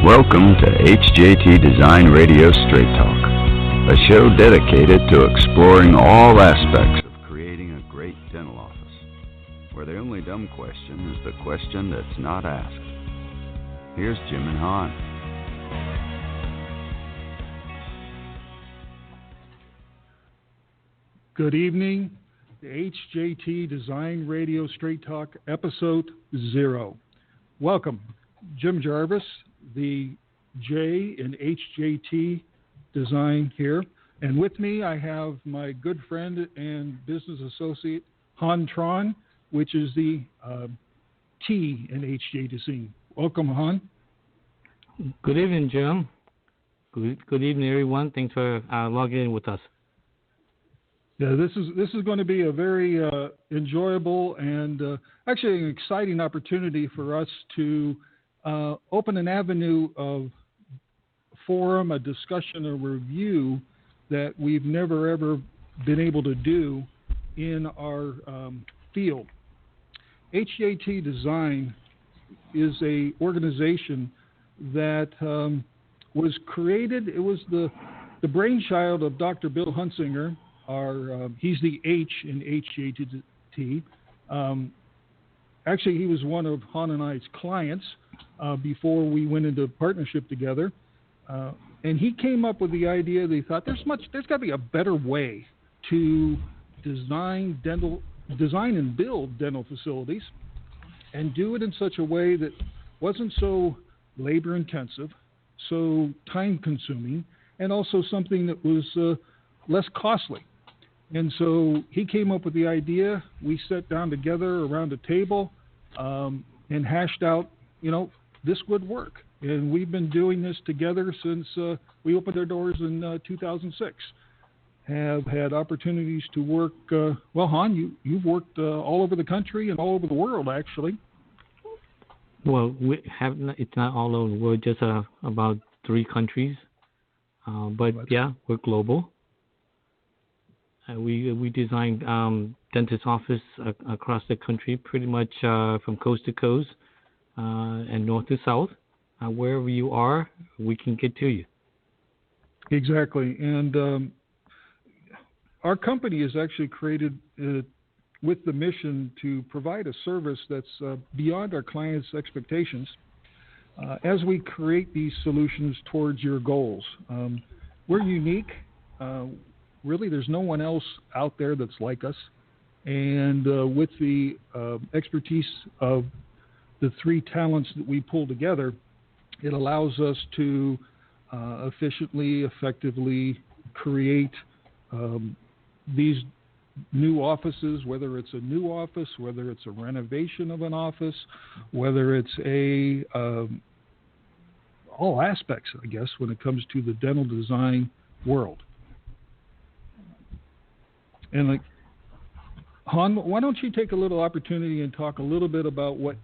Welcome to HJT Design Radio Straight Talk, a show dedicated to exploring all aspects of creating a great dental office, where the only dumb question is the question that's not asked. Here's Jim and Han. Good evening, the HJT Design Radio Straight Talk, Episode 0. Welcome, Jim Jarvis, the J in HJT Design here. And with me, I have my good friend and business associate, Han Tron, which is the T in HJT Design. Welcome, Han. Good evening, Jim. Good evening, everyone. Thanks for logging in with us. Yeah, this is going to be a very enjoyable and actually an exciting opportunity for us to open an avenue of forum, a discussion, a review that we've never ever been able to do in our field. HJT Design is a organization that was created. It was the brainchild of Dr. Bill Hunsinger. He's the H in HJT. Actually, he was one of Han and I's clients before we went into partnership together. And he came up with the idea that he thought there's got to be a better way to design and build dental facilities and do it in such a way that wasn't so labor intensive, so time consuming, and also something that was less costly. And so he came up with the idea. We sat down together around a table and hashed out, this would work. And we've been doing this together since we opened our doors in 2006. Have had opportunities to work, Han, you've worked all over the country and all over the world, actually. Well, it's not all over the world, just about 3 countries. But yeah, we're global. We designed dentist office across the country, pretty much from coast to coast and north to south. Wherever you are, we can get to you. Exactly. And our company is actually created with the mission to provide a service that's beyond our clients' expectations as we create these solutions towards your goals. We're unique. Really, there's no one else out there that's like us. And with the expertise of the 3 talents that we pull together, it allows us to efficiently, effectively create these new offices, whether it's a new office, whether it's a renovation of an office, whether it's all aspects, I guess, when it comes to the dental design world. And Han, why don't you take a little opportunity and talk a little bit about what,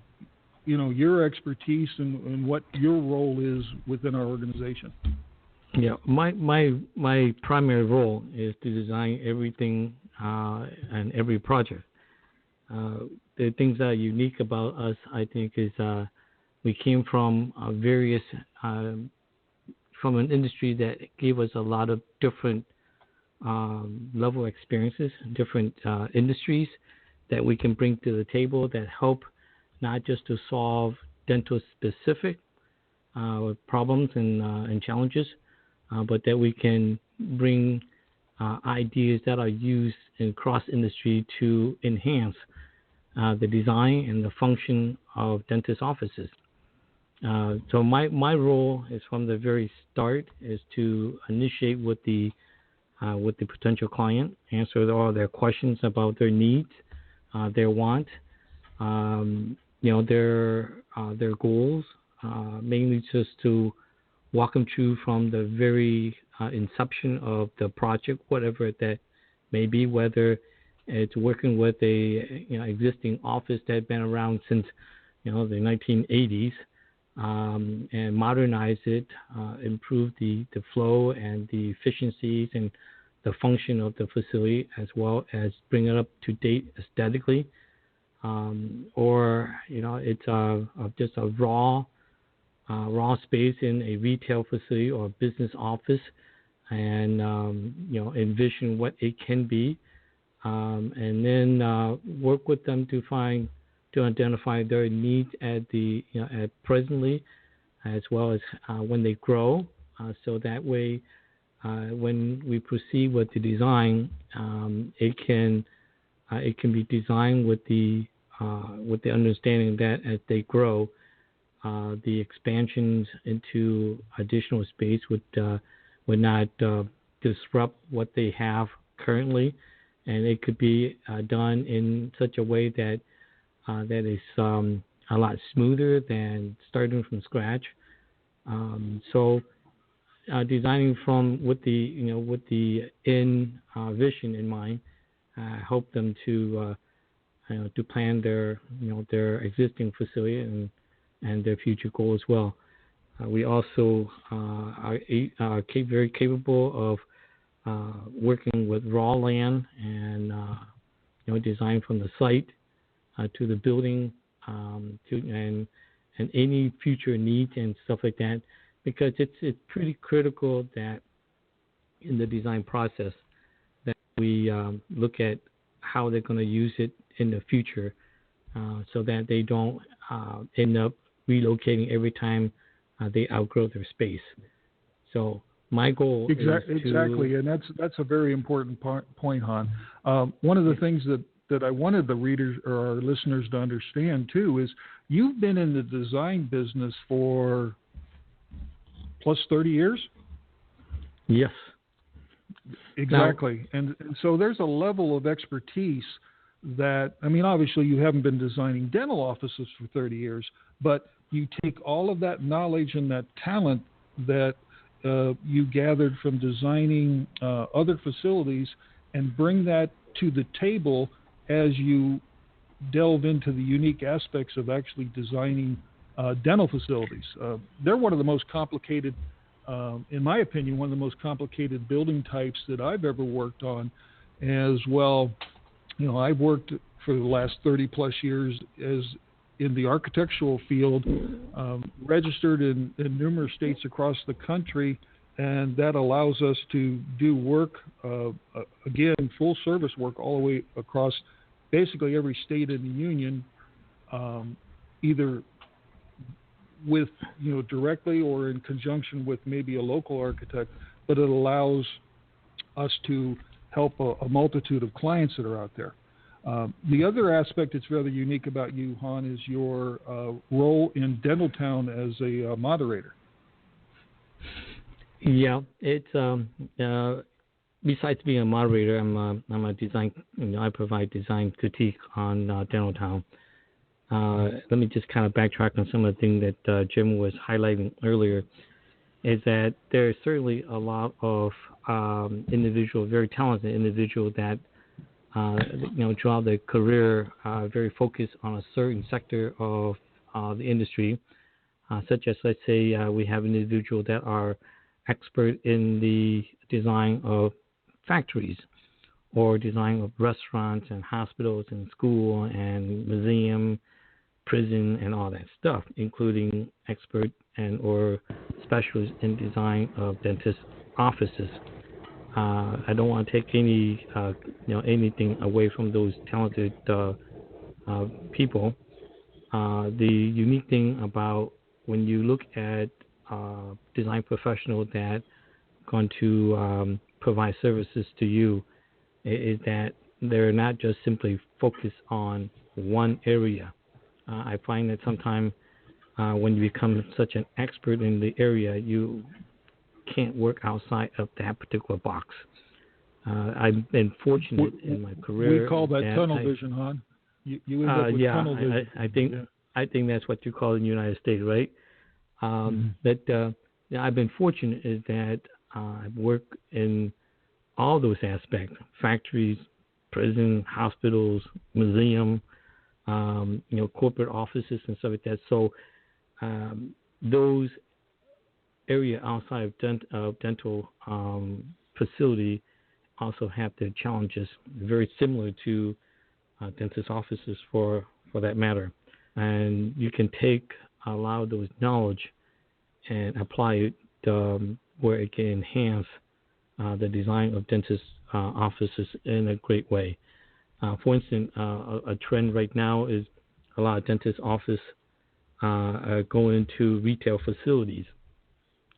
your expertise and what your role is within our organization? Yeah, my primary role is to design everything and every project. The things that are unique about us, I think, is we came from from an industry that gave us a lot of different level experiences, different industries that we can bring to the table that help not just to solve dental specific problems and challenges, but that we can bring ideas that are used in cross industry to enhance the design and the function of dentist offices. So my role is from the very start is to initiate with the potential client, answer all their questions about their needs, their wants, their goals, mainly just to walk them through from the very inception of the project, whatever that may be, whether it's working with a existing office that had been around since the 1980s, and modernize it, improve the flow and the efficiencies and the function of the facility, as well as bring it up to date aesthetically, or it's just a raw raw space in a retail facility or business office, and envision what it can be, and then work with them to identify their needs at presently, as well as when they grow, so that way when we proceed with the design, it can be designed with the understanding that as they grow, the expansions into additional space would not disrupt what they have currently, and it could be done in such a way that is a lot smoother than starting from scratch. So designing with the end vision in mind, help them to plan their existing facility and their future goal as well. We also are very capable of working with raw land and design from the site to the building, and any future needs and stuff like that, because it's pretty critical that in the design process that we look at how they're going to use it in the future, so that they don't end up relocating every time they outgrow their space. So my goal is exactly, and that's a very important point, Han. One of the things that I wanted the readers or our listeners to understand too is you've been in the design business for plus 30 years? Yes. Exactly. And so there's a level of expertise that, obviously you haven't been designing dental offices for 30 years, but you take all of that knowledge and that talent that you gathered from designing other facilities and bring that to the table as you delve into the unique aspects of actually designing dental facilities. They're one of the most complicated, in my opinion, one of the most complicated building types that I've ever worked on. As well, I've worked for the last 30 plus years as in the architectural field, registered in numerous states across the country, and that allows us to do work, again, full service work all the way across basically every state in the union, either with, directly or in conjunction with maybe a local architect, but it allows us to help a multitude of clients that are out there. The other aspect that's rather unique about you, Han, is your role in Dentaltown as a moderator. Yeah, it's besides being a moderator, I'm a design. I provide design critique on Dentaltown. Let me just kind of backtrack on some of the things that Jim was highlighting earlier. Is that there's certainly a lot of very talented individuals that throughout their career very focused on a certain sector of the industry, such as, let's say, we have individuals that are expert in the design of factories or design of restaurants and hospitals and school and museum, prison, and all that stuff, including expert and or specialists in design of dentist offices. I don't want to take anything away from those talented people. The unique thing about when you look at design professionals that are going to provide services to you is that they're not just simply focused on one area. I find that sometimes when you become such an expert in the area, you can't work outside of that particular box. I've been fortunate in my career. We call that tunnel vision, Han. You end up with tunnel vision. I think that's what you call it in the United States, right? But I've been fortunate is that I've worked in all those aspects: factories, prison, hospitals, museum, corporate offices and stuff like that. So those area outside of dental facility also have their challenges, very similar to dentist offices for that matter. And you can take a lot of those knowledge and apply it where it can enhance the design of dentist offices in a great way. For instance, a trend right now is a lot of dentist office are going to retail facilities.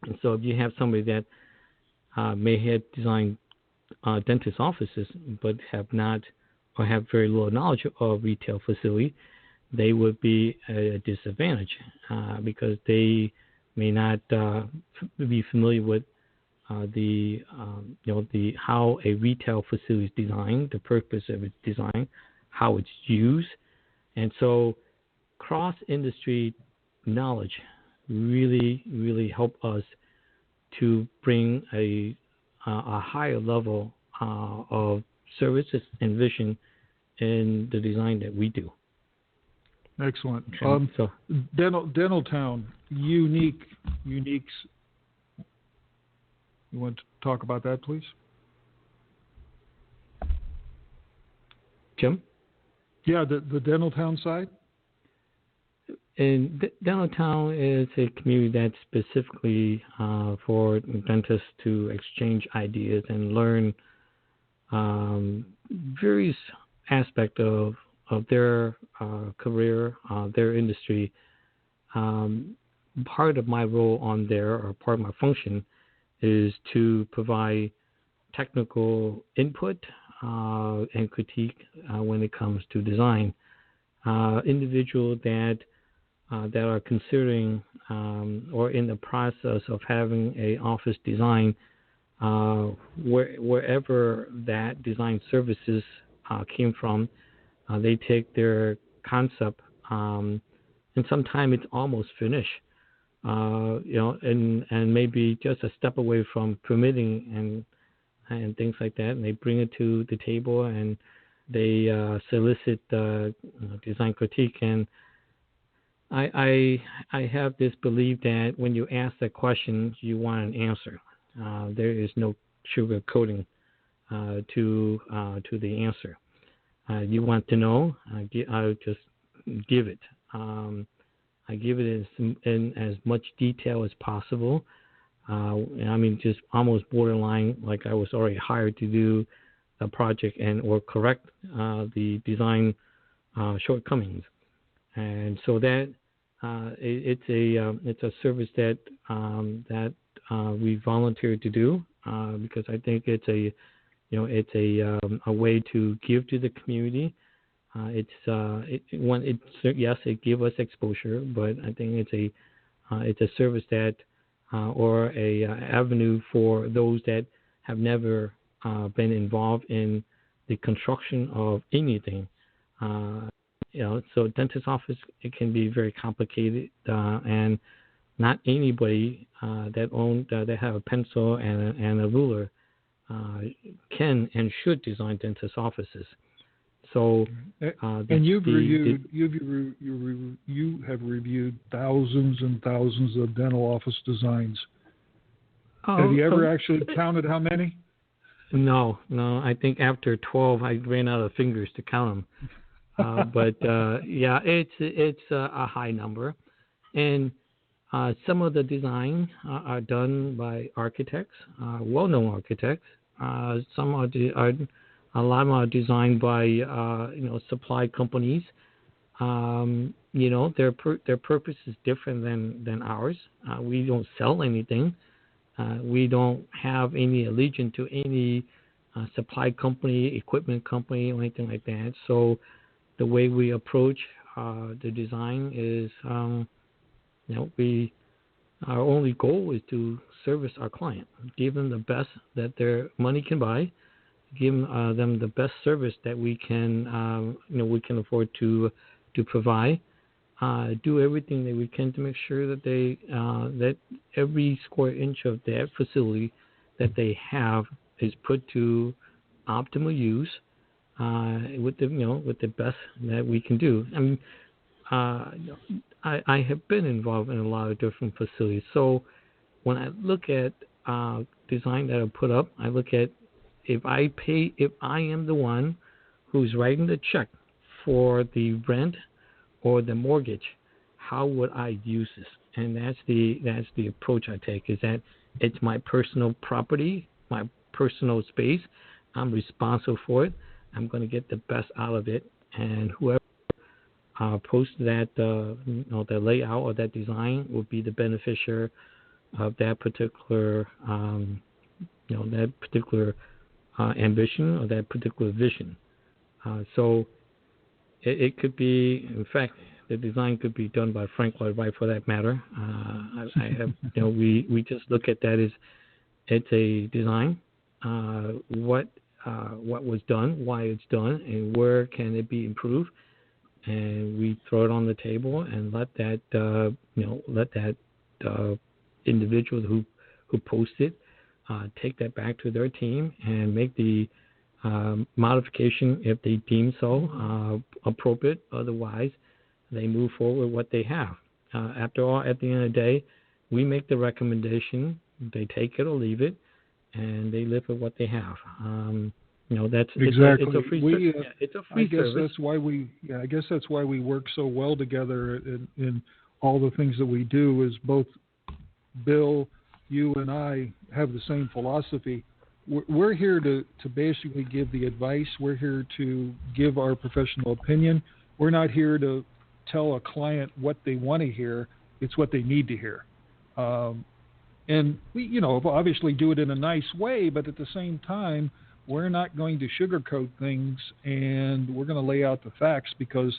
And so if you have somebody that may have designed dentist offices but have not or have very little knowledge of retail facility, they would be at a disadvantage because they may not be familiar with the how a retail facility is designed, the purpose of its design, how it's used, and so cross-industry knowledge really help us to bring a higher level of services and vision in the design that we do. Excellent. So Dental Town, unique. You want to talk about that, please? Jim? Yeah, the Dental Town side? And Dental Town is a community that's specifically for dentists to exchange ideas and learn various aspects of their career, their industry. Part of my role on there, or part of my function, is to provide technical input and critique when it comes to design. Individuals that are considering or in the process of having an office design, wherever that design services came from, they take their concept, and sometimes it's almost finished, and maybe just a step away from permitting and things like that, and they bring it to the table and they solicit design critique. And I have this belief that when you ask that question, you want an answer. There is no sugarcoating to the answer. You want to know, I'll just give it. I give it in as much detail as possible. Just almost borderline like I was already hired to do a project or correct the design shortcomings. And so that it's a service that we volunteer to do because I think it's a way to give to the community. It gives us exposure, but I think it's a service that or a avenue for those that have never been involved in the construction of anything. So dentist office, it can be very complicated, and not anybody that have a pencil and a ruler can and should design dentist offices. So, and you have reviewed thousands and thousands of dental office designs. Have you ever actually counted how many? No. I think after 12, I ran out of fingers to count them. But it's a high number, and some of the design are done by architects, well-known architects. Some a lot of them are designed by supply companies. Their purpose is different than ours. We don't sell anything. We don't have any allegiance to any supply company, equipment company, or anything like that. So the way we approach the design is, our only goal is to service our client, give them the best that their money can buy, give them the best service that we can afford to provide. Do everything that we can to make sure that that every square inch of that facility that they have is put to optimal use with the best that we can do. I have been involved in a lot of different facilities. So when I look at design that I put up, I look at if I am the one who's writing the check for the rent or the mortgage, how would I use this? and that's the approach I take. Is that it's my personal property, my personal space. I'm responsible for it. I'm going to get the best out of it, and whoever posts that the layout or that design will be the beneficiary of that particular ambition or that particular vision. So it could be, in fact, the design could be done by Frank Lloyd Wright for that matter. I have, we just look at that as it's a design, what was done, why it's done, and where can it be improved, and we throw it on the table and let that individual who posted take that back to their team and make the modification if they deem so appropriate. Otherwise, they move forward with what they have. After all, at the end of the day, we make the recommendation. They take it or leave it, and they live with what they have. That's exactly. It's a free it's a free service. I guess that's why we work so well together in all the things that we do. Is both Bill, you, and I have the same philosophy. We're here to basically give the advice. We're here to give our professional opinion. We're not here to tell a client what they want to hear. It's what they need to hear. And we, obviously do it in a nice way, but at the same time, we're not going to sugarcoat things, and we're going to lay out the facts, because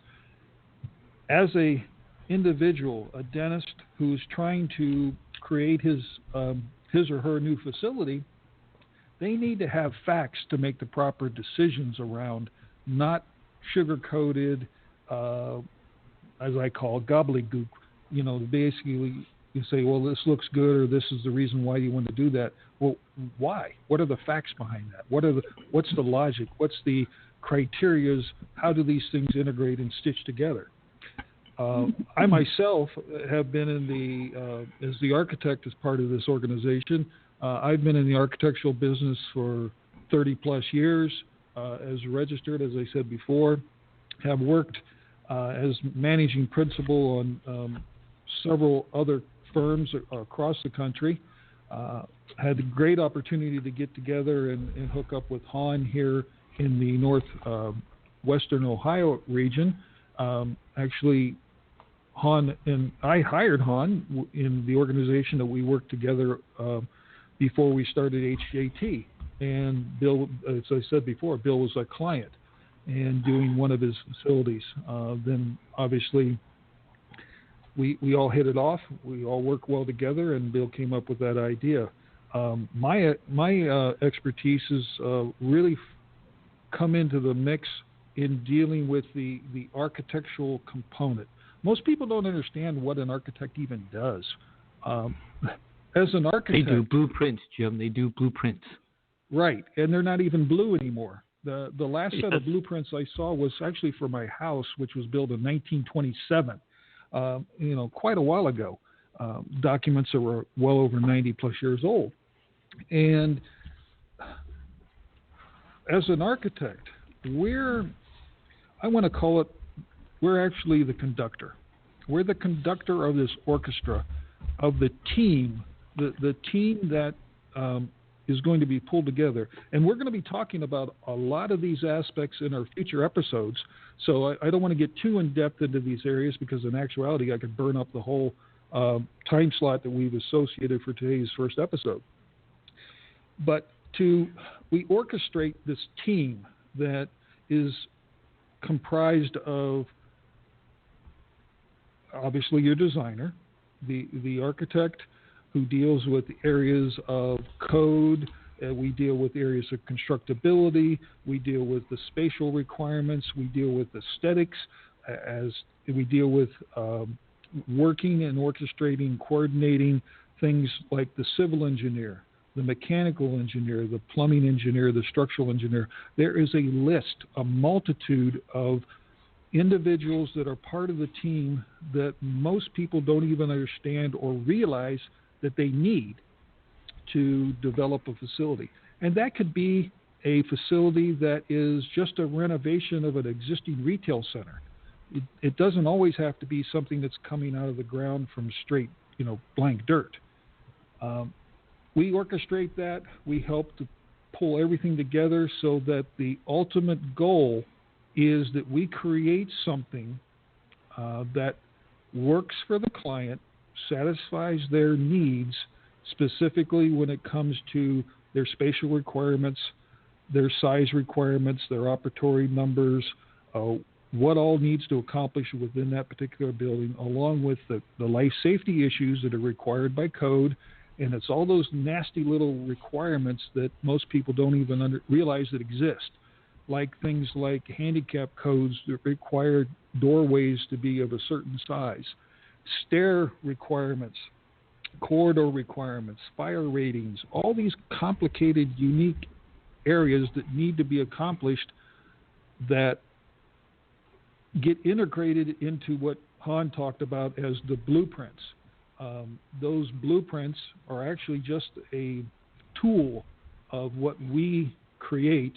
as a individual, a dentist who's trying to create his or her new facility, they need to have facts to make the proper decisions around, not sugar-coated, as I call gobbledygook. Basically you say, well, this looks good, or this is the reason why you want to do that. Well, why? What are the facts behind that? What's the logic? What's the criterias? How do these things integrate and stitch together? I myself have been as the architect as part of this organization. I've been in the architectural business for 30 plus years, as registered, as I said before. Have worked as managing principal on several other firms across the country. Had a great opportunity to get together and hook up with Han here in the northwestern Ohio region. Actually, Han and I hired Han in the organization that we worked together before we started HJT. And Bill, as I said before, Bill was a client and doing one of his facilities. Then obviously we all hit it off. We all work well together, and Bill came up with that idea. My expertise is really come into the mix in dealing with the architectural component. Most people don't understand what an architect even does. As an architect, they do blueprints, Jim. They do blueprints. Right, and they're not even blue anymore. The last set of blueprints I saw was actually for my house, which was built in 1927. Quite a while ago. Documents that were well over 90 plus years old. And as an architect, we're actually the conductor. We're the conductor of this orchestra, of the team, the team that is going to be pulled together. And we're going to be talking about a lot of these aspects in our future episodes. So I don't want to get too in-depth into these areas, because in actuality I could burn up the whole time slot that we've associated for today's first episode. But we orchestrate this team that is comprised of, obviously, your designer, the architect who deals with areas of code. We deal with areas of constructability. We deal with the spatial requirements. We deal with aesthetics. As we deal with working and orchestrating, coordinating things like the civil engineer, the mechanical engineer, the plumbing engineer, the structural engineer. There is a list, a multitude of individuals that are part of the team that most people don't even understand or realize that they need to develop a facility. And that could be a facility that is just a renovation of an existing retail center. It doesn't always have to be something that's coming out of the ground from straight blank dirt. We orchestrate that. We help to pull everything together so that the ultimate goal is that we create something that works for the client, satisfies their needs, specifically when it comes to their spatial requirements, their size requirements, their operatory numbers, what all needs to accomplish within that particular building, along with the life safety issues that are required by code. And it's all those nasty little requirements that most people don't even realize that exist, like things like handicap codes that require doorways to be of a certain size, stair requirements, corridor requirements, fire ratings, all these complicated, unique areas that need to be accomplished that get integrated into what Han talked about as the blueprints. Those blueprints are actually just a tool of what we create.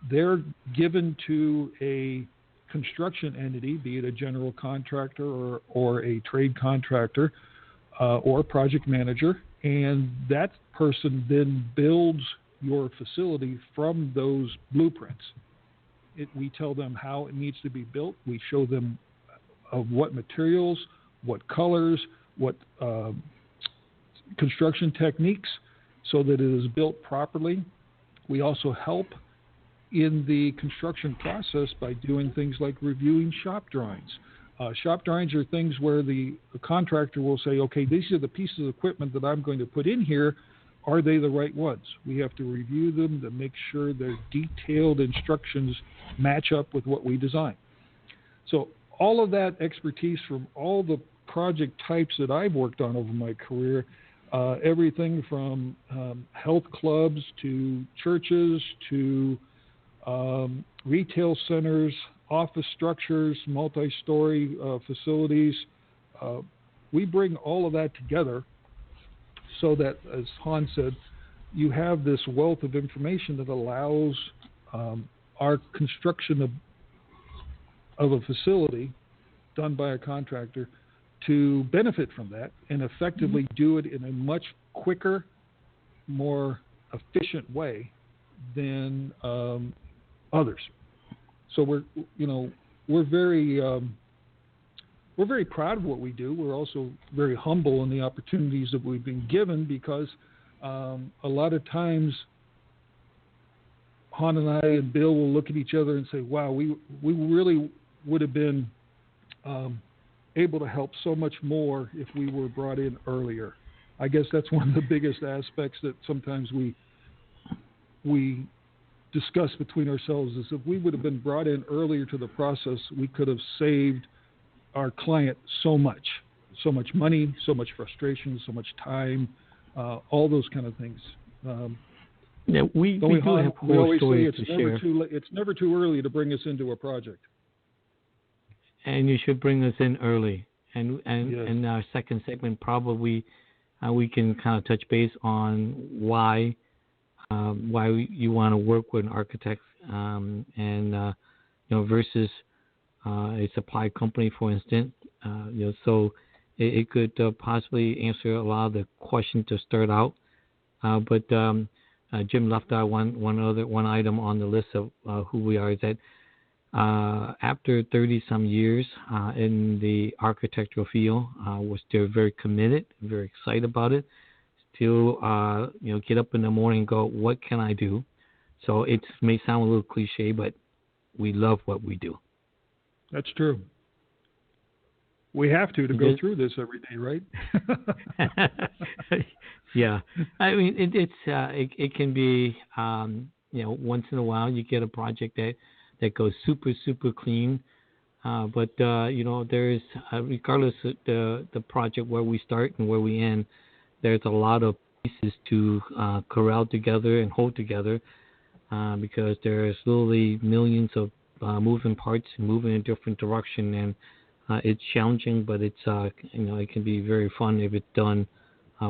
They're given to a construction entity, be it a general contractor or a trade contractor or project manager, and that person then builds your facility from those blueprints. We tell them how it needs to be built. We show them of what materials, what colors, what construction techniques, so that it is built properly. We also help in the construction process by doing things like reviewing shop drawings. Shop drawings are things where the contractor will say, okay, these are the pieces of equipment that I'm going to put in here. Are they the right ones? We have to review them to make sure their detailed instructions match up with what we design. So all of that expertise from all the project types that I've worked on over my career, everything from health clubs to churches to retail centers, office structures, multi-story facilities. We bring all of that together so that, as Han said, you have this wealth of information that allows our construction of a facility done by a contractor to benefit from that and effectively do it in a much quicker, more efficient way than others. So we're very proud of what we do. We're also very humble in the opportunities that we've been given, because a lot of times Han and I and Bill will look at each other and say, wow, we really would have been able to help so much more if we were brought in earlier. I guess that's one of the biggest aspects that sometimes we discuss between ourselves, is if we would have been brought in earlier to the process, we could have saved our client so much money, so much frustration, so much time, all those kind of things. Yeah, we do have more stories to share. It's never too early to bring us into a project. And you should bring us in early. And Yes. in our second segment, probably we can kind of touch base on why you want to work with an architect, versus a supply company, for instance. So it could possibly answer a lot of the questions to start out. But Jim left out one item on the list of who we are, is that after 30-some years in the architectural field, we're still very committed, very excited about it. Still, get up in the morning and go, what can I do? So it may sound a little cliche, but we love what we do. That's true. We have to go through this every day, right? Yeah. I mean, it can be, once in a while you get a project that goes super, super clean. But there's, regardless of the project, where we start and where we end, there's a lot of pieces to corral together and hold together, because there's literally millions of moving parts moving in a different direction, and it's challenging, but it's it can be very fun if it's done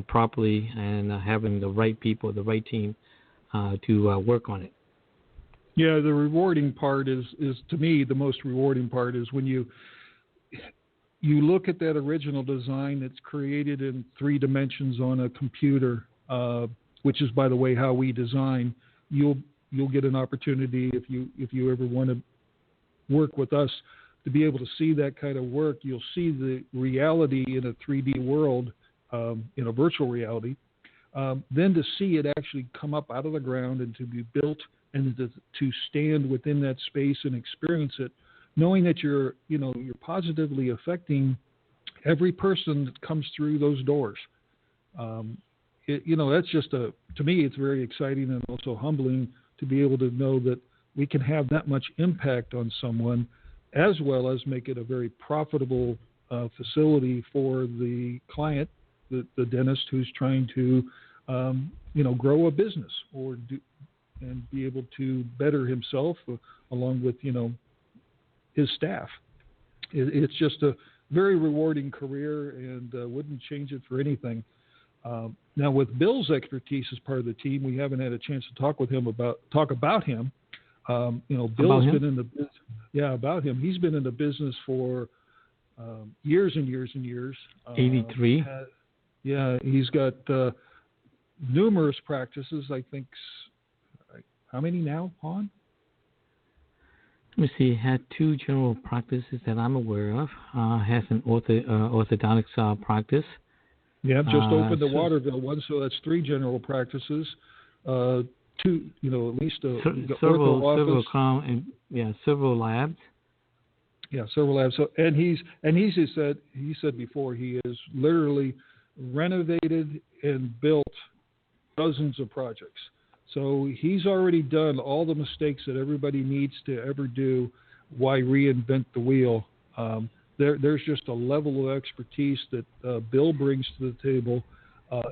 properly and having the right people, the right team to work on it. Yeah, the rewarding part is to me, the most rewarding part is when you look at that original design that's created in 3 dimensions on a computer, which is, by the way, how we design. You'll get an opportunity if you ever want to work with us to be able to see that kind of work. You'll see the reality in a 3D world, in a virtual reality. Then to see it actually come up out of the ground and to be built and to stand within that space and experience it, knowing that you're positively affecting every person that comes through those doors. That's just to me, it's very exciting and also humbling to be able to know that we can have that much impact on someone, as well as make it a very profitable facility for the client, the dentist who's trying to, grow a business and be able to better himself along with, his staff. It's just a very rewarding career, and wouldn't change it for anything. Now, with Bill's expertise as part of the team, we haven't had a chance to talk about him. Bill's been in the business. Yeah, about him. He's been in the business for years and years and years. 83. He's got numerous practices. I think. How many now, Han? Let me see. He had 2 general practices that I'm aware of. Has an orthodontics practice. Yeah, just opened the Waterville one, so that's 3 general practices. 2, at least several labs. Yeah, several labs. So, and he said before, he has literally renovated and built dozens of projects. So he's already done all the mistakes that everybody needs to ever do. Why reinvent the wheel? There's just a level of expertise that Bill brings to the table,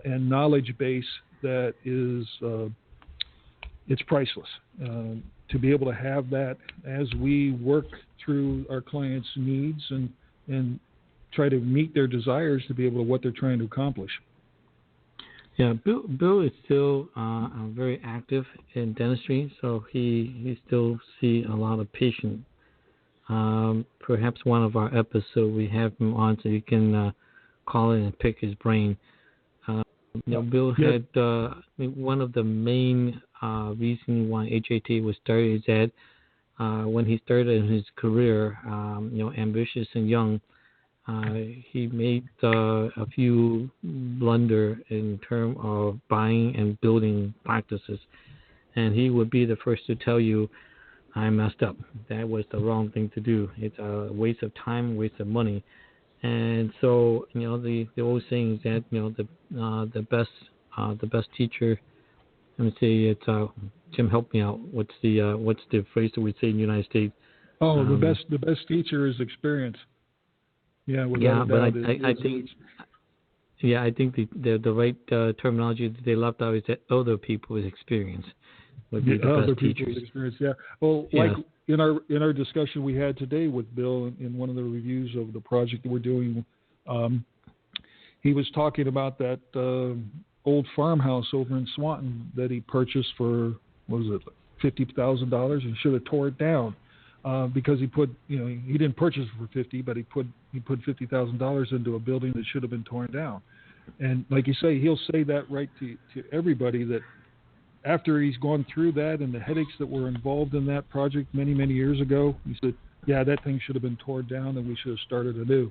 and knowledge base that is it's priceless. To be able to have that as we work through our clients' needs and try to meet their desires to be able to what they're trying to accomplish. Yeah, Bill is still very active in dentistry, so he still see a lot of patients. Perhaps one of our episodes we have him on, so you can call in and pick his brain. Bill had one of the main reasons why HJT was started is that when he started in his career, ambitious and young, he made a few blunder in terms of buying and building practices, and he would be the first to tell you, I messed up. That was the wrong thing to do. It's a waste of time, waste of money. And so, the old saying is that, the best teacher, let me say it's, Jim, help me out. What's the phrase that we say in the United States? Oh, the best teacher is experience. Yeah, but I think the right terminology that they left out is that other people's experience would be the other best people's teachers. experience. Yeah. Well, like in our discussion we had today with Bill in one of the reviews of the project that we're doing, he was talking about that old farmhouse over in Swanton that he purchased for $50,000 and should have tore it down. Because he put, he didn't purchase it for $50,000, but he put $50,000 into a building that should have been torn down. And like you say, he'll say that right to everybody, that after he's gone through that and the headaches that were involved in that project many, many years ago, he said, yeah, that thing should have been torn down and we should have started anew.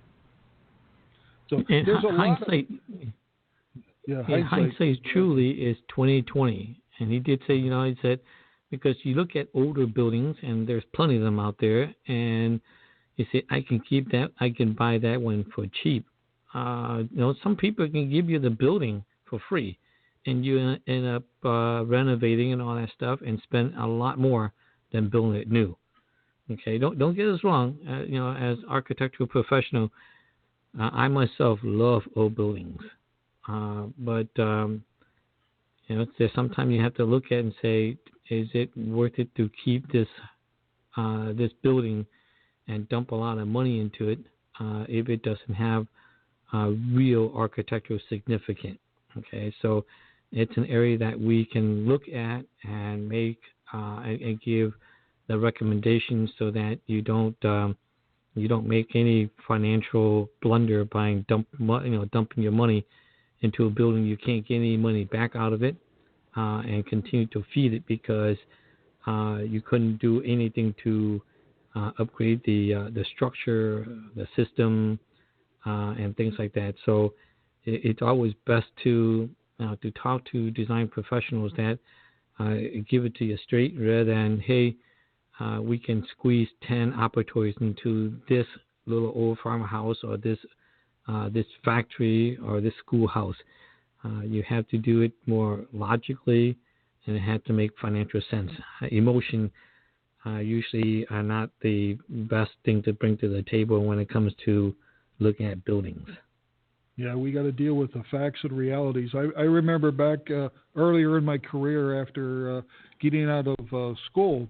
So and there's a hindsight. Hindsight truly is 20/20. And he did say, he said, because you look at older buildings, and there's plenty of them out there, and you say, I can keep that, I can buy that one for cheap. Some people can give you the building for free, and you end up renovating and all that stuff and spend a lot more than building it new. Okay, don't get us wrong. As architectural professional, I myself love old buildings, but there's sometimes you have to look at and say, is it worth it to keep this building and dump a lot of money into it if it doesn't have real architectural significance? Okay, so it's an area that we can look at and make and give the recommendations so that you don't You don't make any financial blunder by dumping your money into a building. You can't get any money back out of it and continue to feed it because you couldn't do anything to upgrade the structure, the system, and things like that. So it's always best to talk to design professionals that give it to you straight rather than, hey, we can squeeze 10 operatories into this little old farmhouse or this factory or this schoolhouse. You have to do it more logically, and it has to make financial sense. Emotion usually are not the best thing to bring to the table when it comes to looking at buildings. Yeah, we got to deal with the facts and realities. I remember back earlier in my career after getting out of school,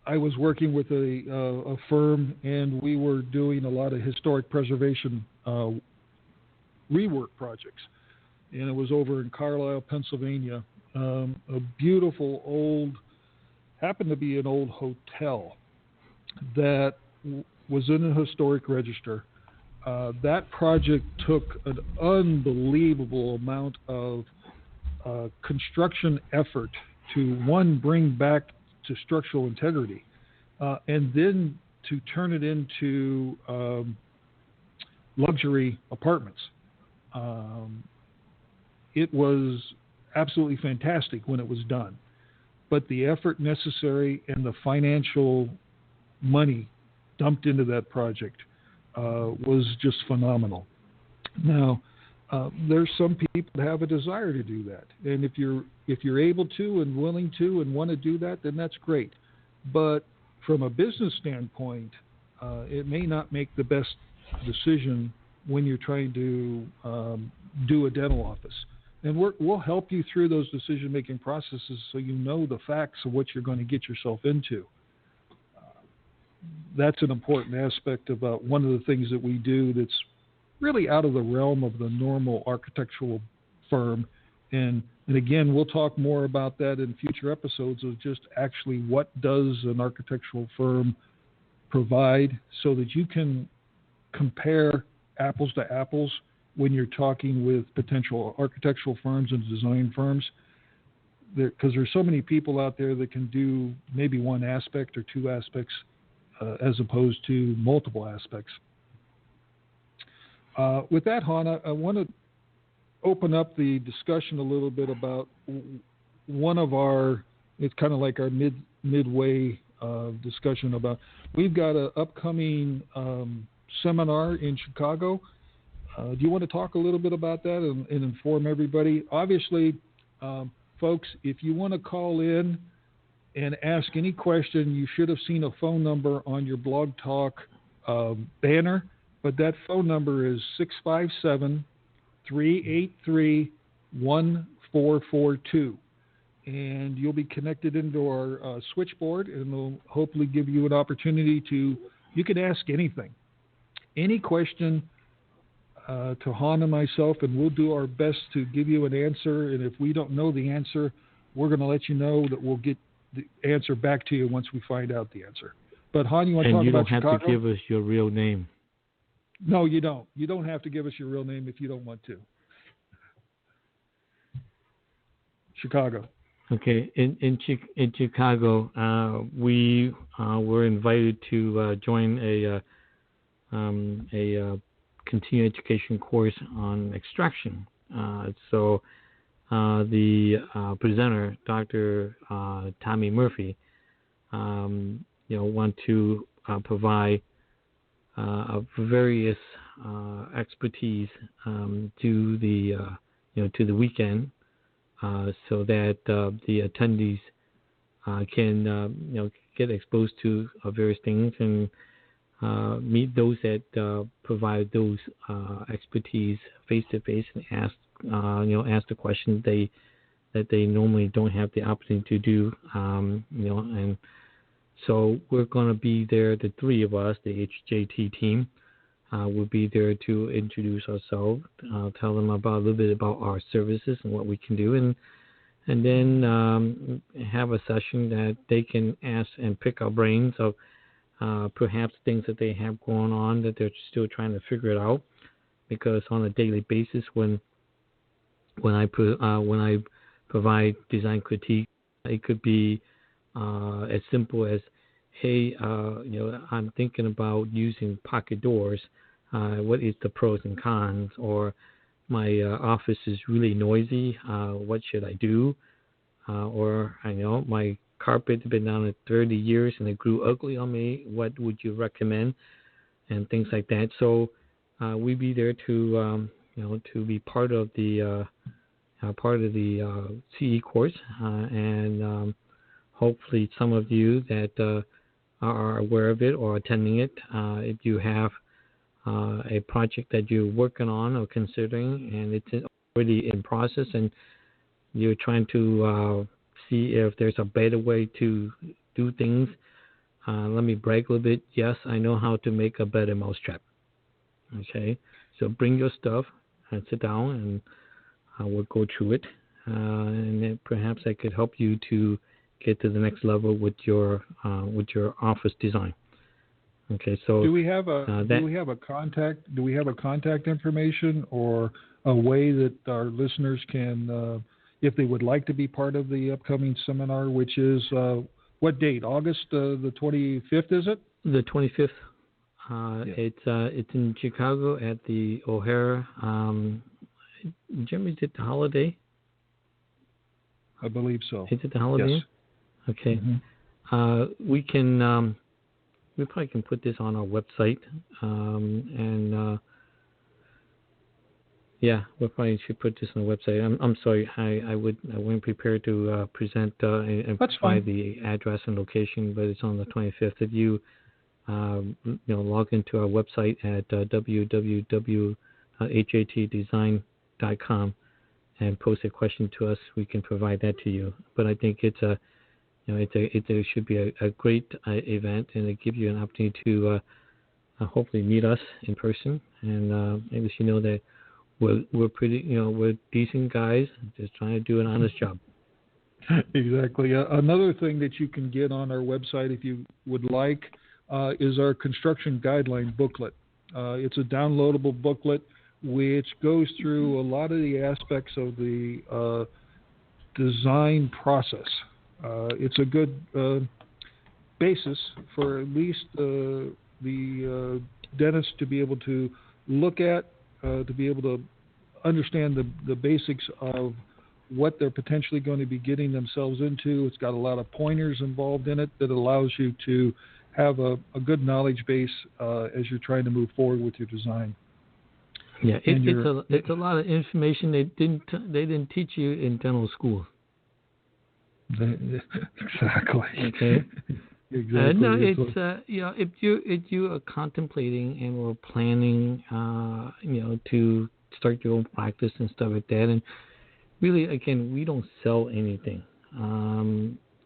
I was working with a firm, and we were doing a lot of historic preservation rework projects. And it was over in Carlisle, Pennsylvania. A beautiful happened to be an old hotel that was in a historic register. That project took an unbelievable amount of construction effort to, one, bring back to structural integrity, and then to turn it into luxury apartments. It was absolutely fantastic when it was done, but the effort necessary and the financial money dumped into that project was just phenomenal. Now, there's some people that have a desire to do that, and if you're able to and willing to and want to do that, then that's great. But from a business standpoint, it may not make the best decision when you're trying to do a dental office. And we'll help you through those decision-making processes so you know the facts of what you're going to get yourself into. That's an important aspect about one of the things that we do that's really out of the realm of the normal architectural firm. And again, we'll talk more about that in future episodes of just actually what does an architectural firm provide so that you can compare apples to apples when you're talking with potential architectural firms and design firms. Because there's so many people out there that can do maybe one aspect or two aspects as opposed to multiple aspects. With that, Han, I want to open up the discussion a little bit about one of our, it's kind of like our midway discussion about, we've got an upcoming seminar in Chicago. Do you want to talk a little bit about that and inform everybody? Obviously, folks, if you want to call in and ask any question, you should have seen a phone number on your Blog Talk banner, but that phone number is 657-383-1442. And you'll be connected into our switchboard, and we'll hopefully give you an opportunity you can ask anything. Any question to Han and myself, and we'll do our best to give you an answer. And if we don't know the answer, we're going to let you know that we'll get the answer back to you once we find out the answer. But Han, you want to talk about Chicago? And you don't have to give us your real name. No, you don't. You don't have to give us your real name if you don't want to. Chicago. Okay. In Chicago, we were invited to join a continuing education course on extraction. So the presenter, Dr. Tommy Murphy, want to provide various expertise to the weekend, so that the attendees can get exposed to various things and meet those that provide those expertise face to face and ask the questions that they normally don't have the opportunity to do, and so we're going to be there. The three of us, the HJT team, will be there to introduce ourselves, tell them about a little bit about our services and what we can do, and then have a session that they can ask and pick our brains of perhaps things that they have going on that they're still trying to figure it out. Because on a daily basis, when I provide design critique, it could be as simple as, hey, I'm thinking about using pocket doors. What is the pros and cons? Or my office is really noisy. What should I do? Or I know my carpet's been down at 30 years and it grew ugly on me. What would you recommend? And things like that. So we'd be there to to be part of the CE course, and hopefully some of you that are aware of it or attending it. If you have a project that you're working on or considering, and it's already in process, and you're trying to see if there's a better way to do things, let me brag a little bit. Yes, I know how to make a better mousetrap. Okay, so bring your stuff and sit down, and we'll go through it, and then perhaps I could help you to get to the next level with your office design. Okay, so do we have a contact information or a way that our listeners can, if they would like to be part of the upcoming seminar, which is what date? August the 25th, is it? The 25th. Yeah. It's in Chicago at the O'Hare. Jim, is it the Holiday? I believe so. Is it the Holiday? Yes. Okay. Mm-hmm. We probably can put this on our website, and we probably should put this on the website. I'm sorry, I wasn't prepared to present and provide the address and location, but it's on the 25th. If you log into our website at www.hjtdesign.com and post a question to us, we can provide that to you. But I think it should be a great event, and it gives you an opportunity to hopefully meet us in person, and maybe you know that we're pretty, we're decent guys, just trying to do an honest job. Exactly. Another thing that you can get on our website, if you would like, is our construction guideline booklet. It's a downloadable booklet which goes through a lot of the aspects of the design process. It's a good basis for at least the dentist to be able to look at, to be able to understand the basics of what they're potentially going to be getting themselves into. It's got a lot of pointers involved in it that allows you to have a good knowledge base as you're trying to move forward with your design. Yeah, it's a lot of information they didn't teach you in dental school. Exactly. Okay. Exactly. No, if you are contemplating and we're planning, to start your own practice and stuff like that, and really, again, we don't sell anything.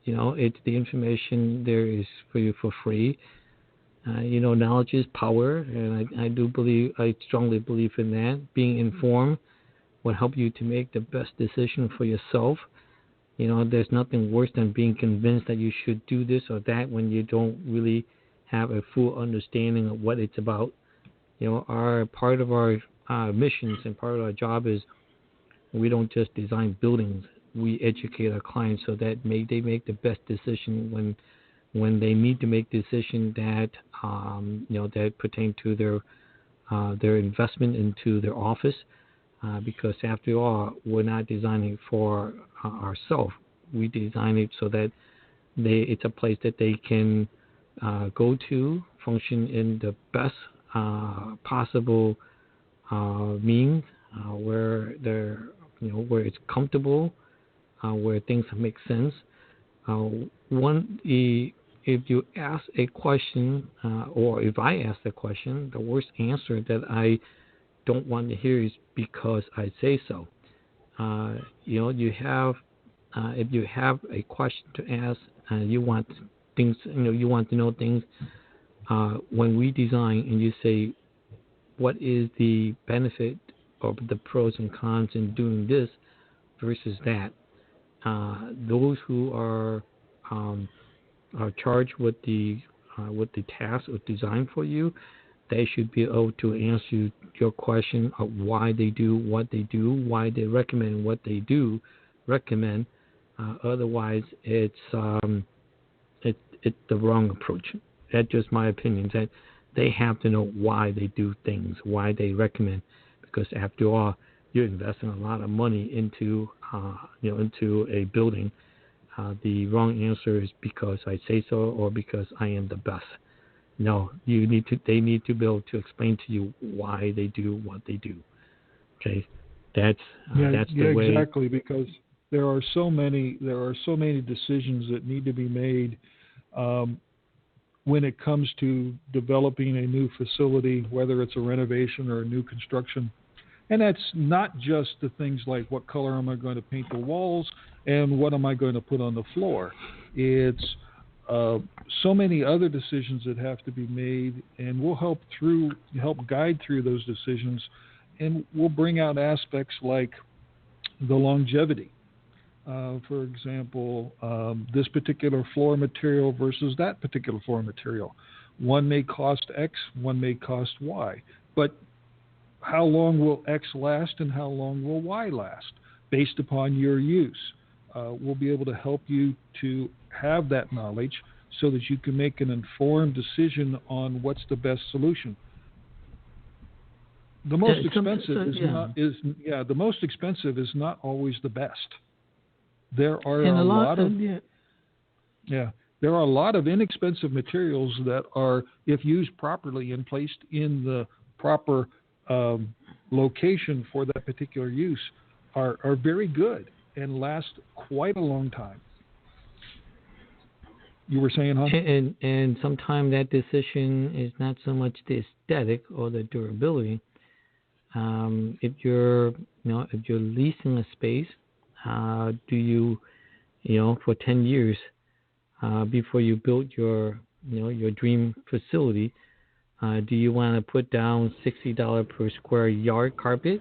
It's the information there is for you for free. Knowledge is power, and I strongly believe in that. Being informed will help you to make the best decision for yourself. There's nothing worse than being convinced that you should do this or that when you don't really have a full understanding of what it's about. Part of our missions and part of our job is we don't just design buildings. We educate our clients so that they make the best decision when they need to make decisions that that pertain to their investment into their office. Because after all, we're not designing for ourselves. We design it so that it's a place that they can go to, function in the best possible means, where they're, where it's comfortable, where things make sense. If you ask a question, or if I ask a question, the worst answer that I don't want to hear is because I say so. You have, if you have a question to ask, you want things, you want to know things. When we design and you say, what is the benefit or the pros and cons in doing this versus that? Those who are charged with the with the task or design for you, they should be able to answer your question of why they do what they do, why they recommend what they do recommend. Otherwise, it's the wrong approach. That's just my opinion. That they have to know why they do things, why they recommend, because after all, you're investing a lot of money into into a building. The wrong answer is because I say so or because I am the best. No, they need to be able to explain to you why they do what they do. Okay, that's the way. Exactly, because there are so many decisions that need to be made when it comes to developing a new facility, whether it's a renovation or a new construction. And that's not just the things like what color am I going to paint the walls and what am I going to put on the floor. It's so many other decisions that have to be made, and we'll help guide through those decisions, and we'll bring out aspects like the longevity. For example, this particular floor material versus that particular floor material. One may cost X, one may cost Y, but how long will X last and how long will Y last based upon your use? We'll be able to help you to have that knowledge so that you can make an informed decision on what's the best solution. The most expensive the most expensive is not always the best. There are a lot of inexpensive materials that are, if used properly and placed in the proper location for that particular use, are very good and last quite a long time. You were saying, huh? And sometimes that decision is not so much the aesthetic or the durability. If you're leasing a space, do you for 10 years before you build your dream facility, do you want to put down $60 per square yard carpet,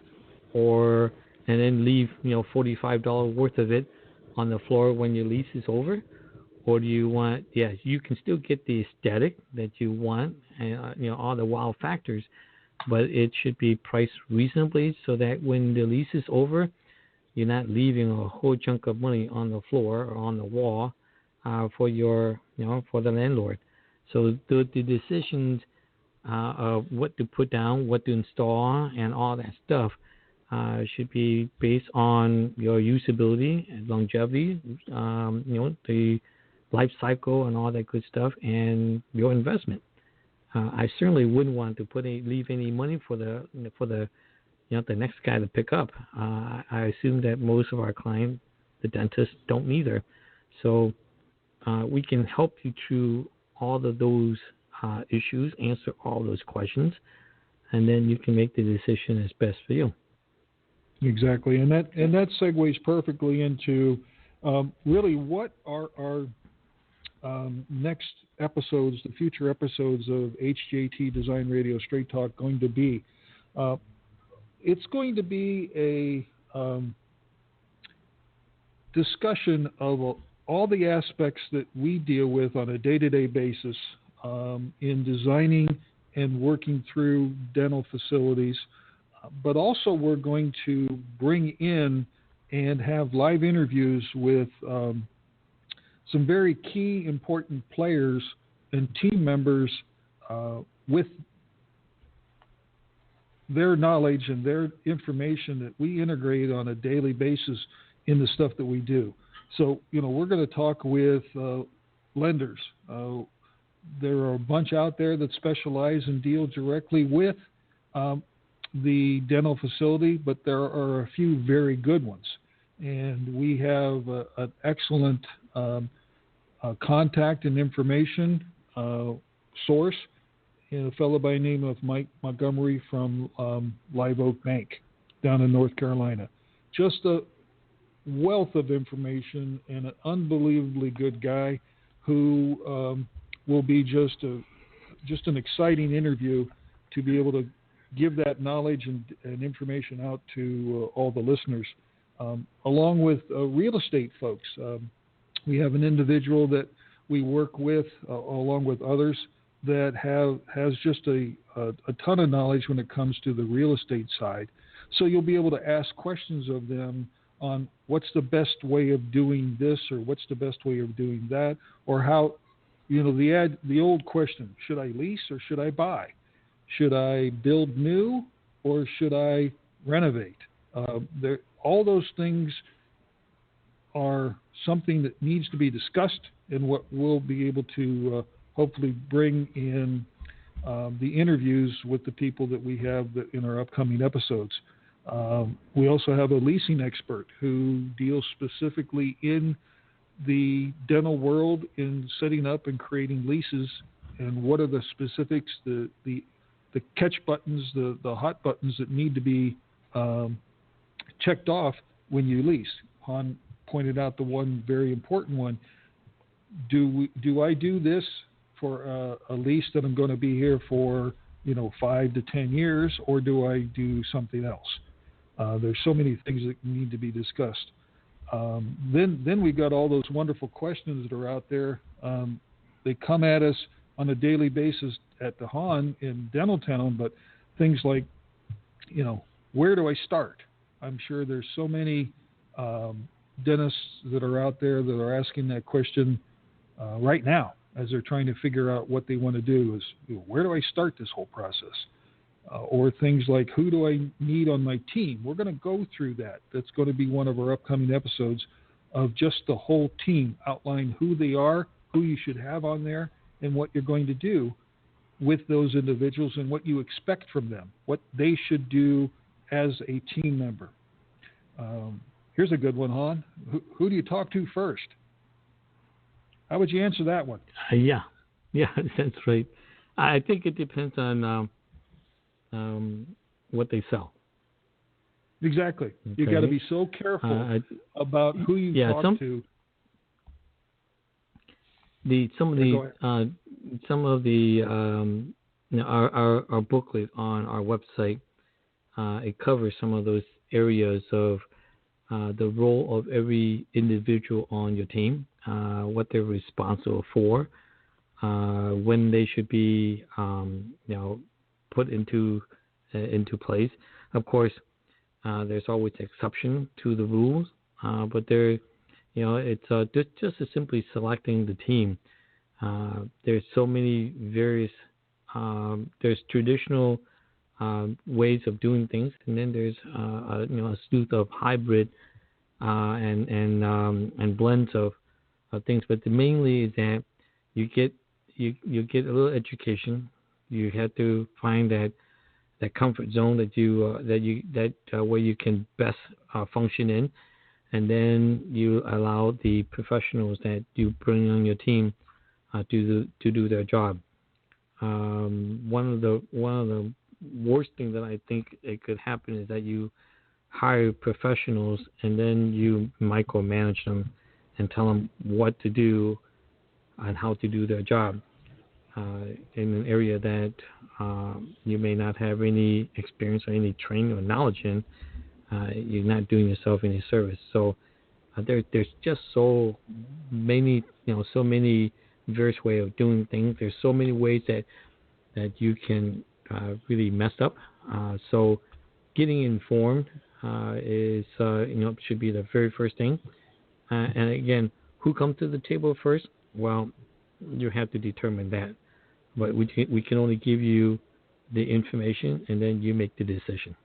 and then leave $45 worth of it on the floor when your lease is over? Or do you want, you can still get the aesthetic that you want, and all the wow factors, but it should be priced reasonably so that when the lease is over, you're not leaving a whole chunk of money on the floor or on the wall for for the landlord. So the decisions of what to put down, what to install, and all that stuff should be based on your usability and longevity, the life cycle and all that good stuff, and your investment. I certainly wouldn't want to leave any money for the next guy to pick up. I assume that most of our clients, the dentists, don't either. So we can help you through all of those issues, answer all those questions, and then you can make the decision as best for you. Exactly, and that segues perfectly into really what are our next episodes, the future episodes of HJT Design Radio Straight Talk going to be. It's going to be a discussion of all the aspects that we deal with on a day-to-day basis in designing and working through dental facilities. But also we're going to bring in and have live interviews with some very key important players and team members with their knowledge and their information that we integrate on a daily basis in the stuff that we do. So, we're going to talk with lenders. There are a bunch out there that specialize and deal directly with the dental facility, but there are a few very good ones. And we have an excellent contact and information source in a fellow by the name of Mike Montgomery from Live Oak Bank down in North Carolina. Just a wealth of information and an unbelievably good guy who will be just an exciting interview to be able to give that knowledge and information out to all the listeners, along with real estate folks. We have an individual that we work with, along with others, that has just a ton of knowledge when it comes to the real estate side. So you'll be able to ask questions of them on what's the best way of doing this, or what's the best way of doing that, or how, the old question, should I lease or should I buy? Should I build new or should I renovate? All those things are something that needs to be discussed, and what we'll be able to hopefully bring in the interviews with the people that we have in our upcoming episodes. We also have a leasing expert who deals specifically in the dental world in setting up and creating leases, and what are the specifics, the catch buttons, the hot buttons that need to be checked off when you lease. Han pointed out the one very important one. Do I do this for a lease that I'm going to be here for 5 to 10 years, or do I do something else? There's so many things that need to be discussed. Then we've got all those wonderful questions that are out there. They come at us on a daily basis at the Han in Dental Town, but things like, where do I start? I'm sure there's so many dentists that are out there that are asking that question right now as they're trying to figure out what they want to do is, where do I start this whole process? Or things like, who do I need on my team? We're going to go through that. That's going to be one of our upcoming episodes of just the whole team, outline who they are, who you should have on there, and what you're going to do with those individuals and what you expect from them, what they should do as a team member. Here's a good one, Han. Who do you talk to first? How would you answer that one? Yeah, that's right. I think it depends on what they sell. Exactly. Okay. You got to be so careful about who you talk to. Some of the our booklet on our website, it covers some of those areas of the role of every individual on your team, what they're responsible for, when they should be put into place. Of course, there's always exception to the rules, but it's just as simply selecting the team. There's so many various. There's traditional ways of doing things, and then there's a slew of hybrid and blends of things. But mainly is that you get a little education. You have to find that comfort zone where you can best function in, and then you allow the professionals that you bring on your team to do their job. One of the worst things that I think it could happen is that you hire professionals and then you micromanage them and tell them what to do and how to do their job in an area that you may not have any experience or any training or knowledge in. You're not doing yourself any service. So there's just so many various ways of doing things. There's so many ways that you can really mess up. So getting informed should be the very first thing. And again, who comes to the table first? Well, you have to determine that. But we can only give you the information, and then you make the decision.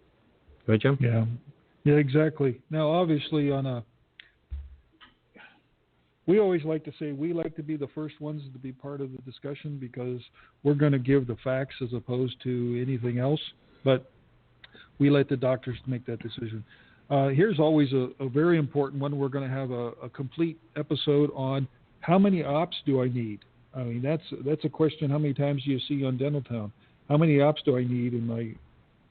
Right, Jim? Yeah, exactly. Now, obviously, we always like to say we like to be the first ones to be part of the discussion because we're going to give the facts as opposed to anything else. But we let the doctors make that decision. Here's always a very important one. We're going to have a complete episode on how many ops do I need? I mean, that's a question. How many times do you see on Dental Town? How many ops do I need in my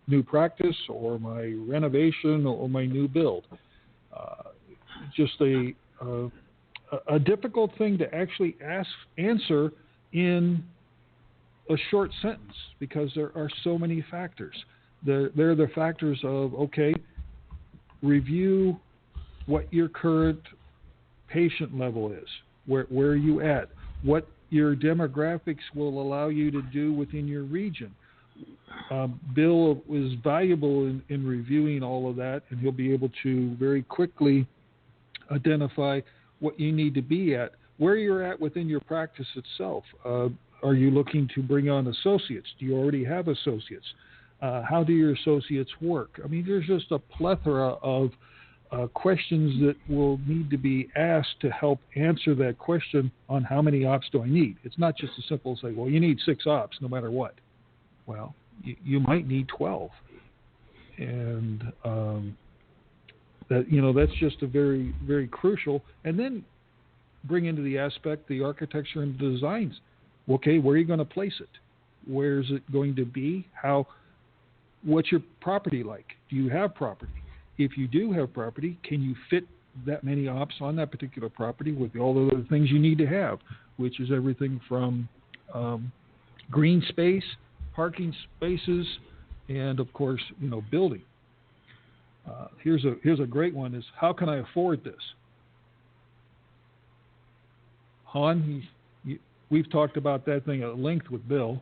new practice or my renovation or my new build? Just a difficult thing to actually answer in a short sentence because there are so many factors. There are the factors of, review what your current patient level is. Where are you at? what your demographics will allow you to do within your region. Bill was valuable in reviewing all of that, and he'll be able to very quickly identify what you need to be at, where you're at within your practice itself. Are you looking to bring on associates? Do you already have associates? How do your associates work? I mean, there's just a plethora of questions that will need to be asked to help answer that question on how many ops do I need. It's not just as simple as say, well, you need 6 ops no matter what. Well, you might need 12. And that's just a very, very crucial. And then bring into the aspect the architecture and designs. Okay, where are you going to place it? Where is it going to be? What's your property like? Do you have property? If you do have property, can you fit that many ops on that particular property with all the other things you need to have, which is everything from green space, parking spaces, and of course, building. Here's a great one: is how can I afford this? Han, we've talked about that thing at length with Bill.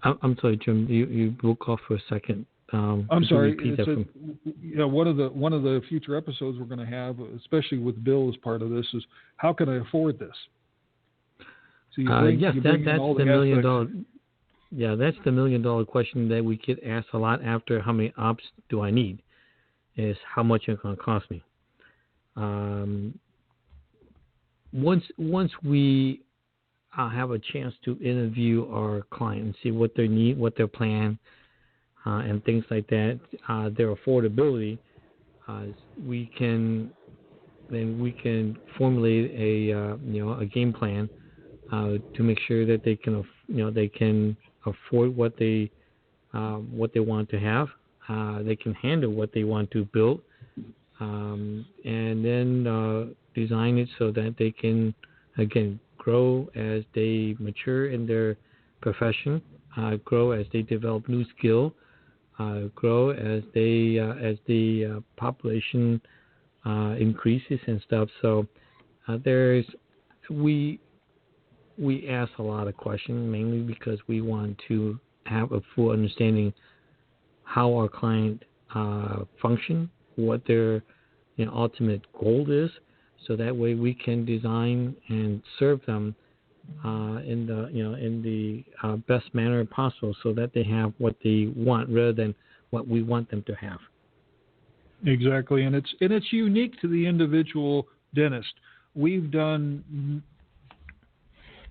I'm sorry, Jim. You broke off for a second. I'm sorry. One of the future episodes we're going to have, especially with Bill as part of this, is how can I afford this? So that's the $1 million. Yeah, that's the $1 million question that we get asked a lot after how many ops do I need? Is how much it's going to cost me. Once we have a chance to interview our client and see what they need, what their plan, and things like that, their affordability, we can formulate a game plan to make sure that they can afford what they want to have, they can handle what they want to build, and then design it so that they can again grow as they mature in their profession, grow as they develop new skill, grow as the population increases and stuff. So we ask a lot of questions, mainly because we want to have a full understanding how our client function, what their ultimate goal is, so that way we can design and serve them in the best manner possible, so that they have what they want rather than what we want them to have. Exactly, and it's unique to the individual dentist. We've done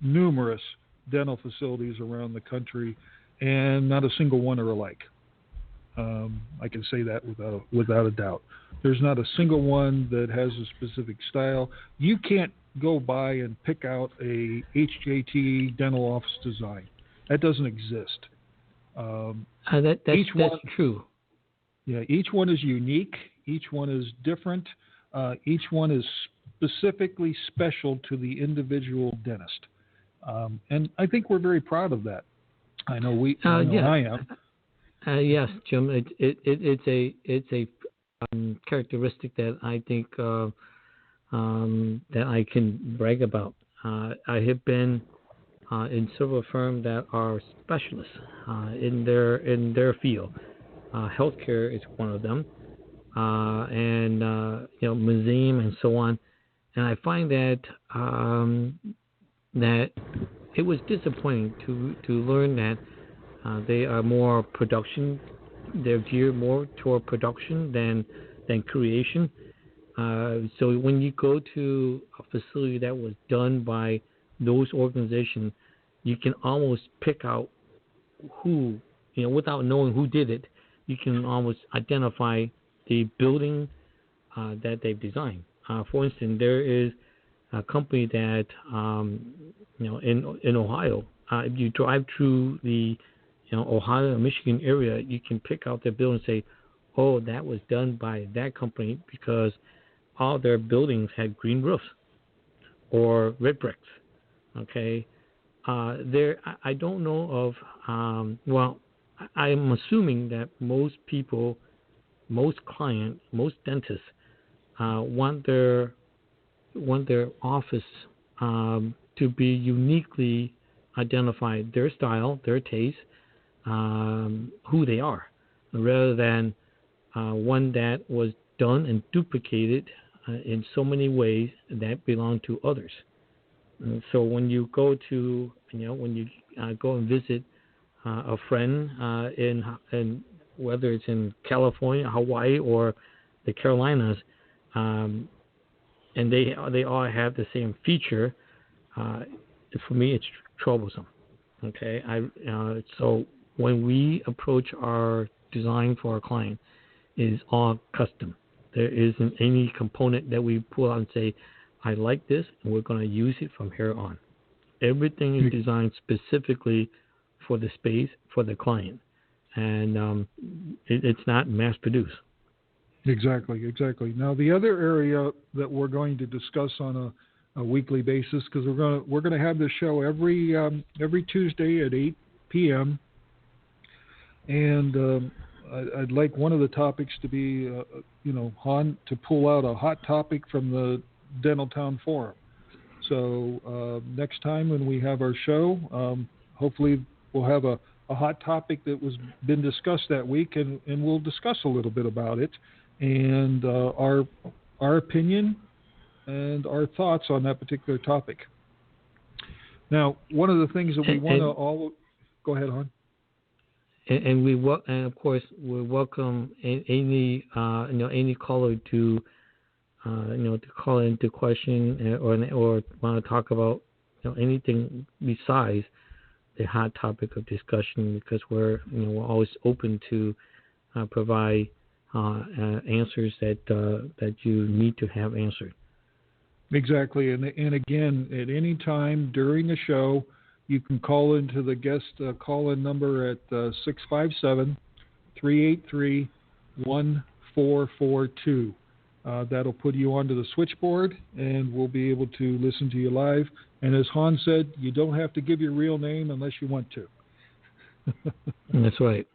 numerous dental facilities around the country, and not a single one are alike. I can say that without a doubt. There's not a single one that has a specific style. You can't go by and pick out a HJT dental office design. That doesn't exist. That's true. Yeah, each one is unique. Each one is different. Each one is specifically special to the individual dentist. And I think we're very proud of that. I know I am. Yes, Jim. It's a characteristic that I think that I can brag about. I have been in several firms that are specialists in their field. Healthcare is one of them, and museum and so on. And I find that that it was disappointing to learn that they are more production. They're geared more toward production than creation. So when you go to a facility that was done by those organizations, you can almost pick out who, without knowing who did it, you can almost identify the building that they've designed. For instance, there is a company that, in Ohio, if you drive through the Ohio and Michigan area, you can pick out their building and say, oh, that was done by that company because all their buildings had green roofs or red bricks. Okay. I don't know of, I'm assuming that most people, most clients, most dentists want their want their office to be uniquely identified, their style, their taste, who they are, rather than one that was done and duplicated in so many ways that belong to others. And so when you go to, when you go and visit a friend in whether it's in California, Hawaii, or the Carolinas, and they all have the same feature, for me it's troublesome. Okay, so when we approach our design for our client, it is all custom. There isn't any component that we pull out and say, I like this, and we're going to use it from here on. Everything is designed specifically for the space, for the client, and it's not mass-produced. Exactly. Now, the other area that we're going to discuss on a weekly basis, because we're going to have this show every Tuesday at 8 p.m. And I'd like one of the topics to be, Han, to pull out a hot topic from the Dentaltown Forum. So next time when we have our show, hopefully we'll have a hot topic that was been discussed that week, and we'll discuss a little bit about it and our opinion and our thoughts on that particular topic. Now, one of the things that we want to all go ahead, Han. And of course we welcome any caller to to call into question or want to talk about anything besides the hot topic of discussion, because we're always open to provide answers that you need to have answered. Exactly, and again, at any time during the show, you can call into the guest call-in number at 657-383-1442. That'll put you onto the switchboard, and we'll be able to listen to you live. And as Han said, you don't have to give your real name unless you want to. That's right.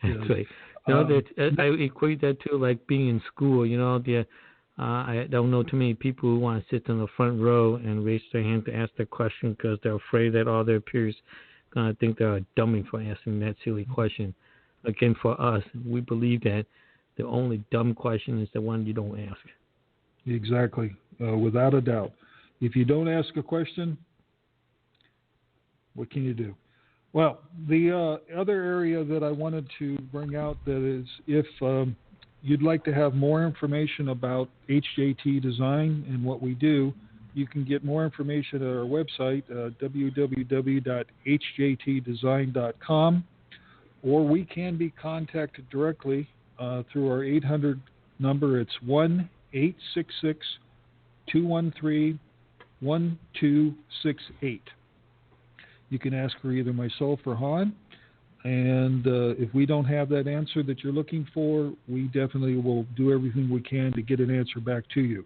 That's right. I equate that to like being in school. I don't know too many people who want to sit in the front row and raise their hand to ask their question because they're afraid that all their peers are going to think they're a dummy for asking that silly question. Again, for us, we believe that the only dumb question is the one you don't ask. Exactly, without a doubt. If you don't ask a question, what can you do? Well, the other area that I wanted to bring out that is if you'd like to have more information about HJT Design and what we do, you can get more information at our website, www.hjtdesign.com, or we can be contacted directly through our 800 number. It's 1-866-213-1268. You can ask for either myself or Han. And if we don't have that answer that you're looking for, we definitely will do everything we can to get an answer back to you.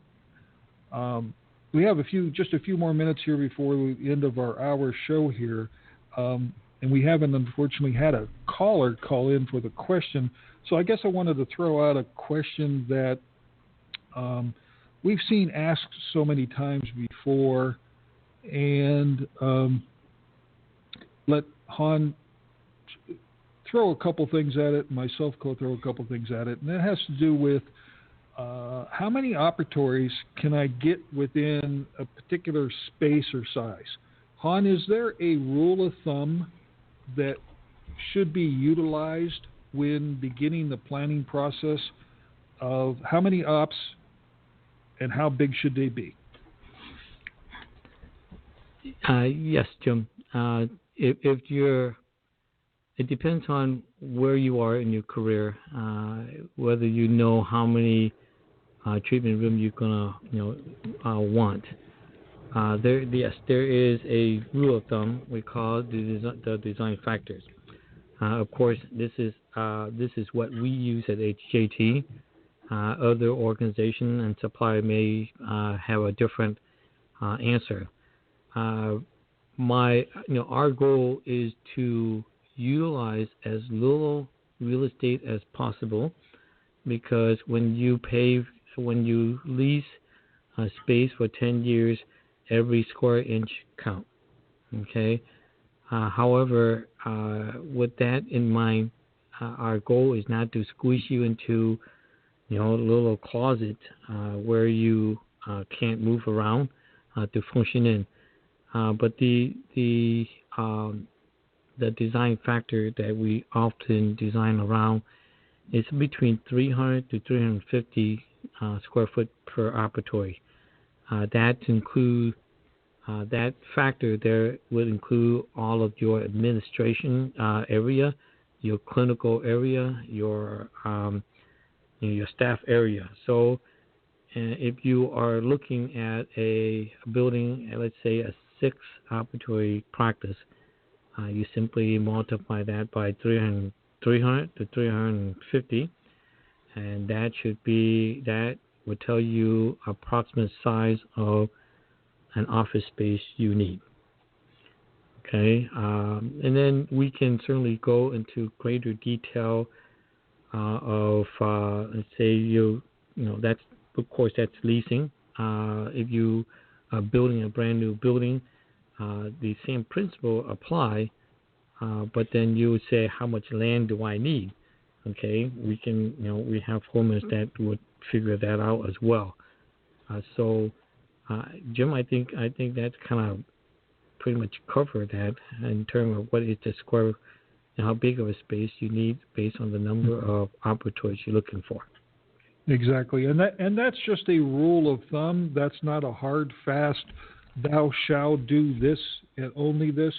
We have just a few more minutes here before the end of our hour show here, and we haven't unfortunately had a caller call in for the question. So I guess I wanted to throw out a question that we've seen asked so many times before, and let Han throw a couple things at it, myself throw a couple things at it, and that has to do with how many operatories can I get within a particular space or size? Han, is there a rule of thumb that should be utilized when beginning the planning process of how many ops and how big should they be? Yes, Jim. If you're, it depends on where you are in your career, whether you know how many treatment rooms you're gonna want. There is a rule of thumb we call the design factors. Of course, this is what we use at HJT. Other organization and supplier may have a different answer. Our goal is to utilize as little real estate as possible, because when you lease space for 10 years, every square inch count. Okay. However, with that in mind, our goal is not to squeeze you into, a little closet where you can't move around to function in. But the design factor that we often design around is between 300 to 350 square foot per operatory. That factor there would include all of your administration area, your clinical area, your staff area. So if you are looking at a building, let's say a 6 operatory practice, you simply multiply that by 300 to 350, and that would tell you approximate size of an office space you need. Okay, and then we can certainly go into greater detail of let's say that's, of course, that's leasing. If you are building a brand new building, the same principle apply, but then you would say, how much land do I need? Okay, we can, we have formulas that would figure that out as well. So, Jim, I think that's kind of pretty much covered that in terms of what is the square and how big of a space you need based on the number of operatories you're looking for. Exactly, and that's just a rule of thumb. That's not a hard, fast, thou shalt do this and only this.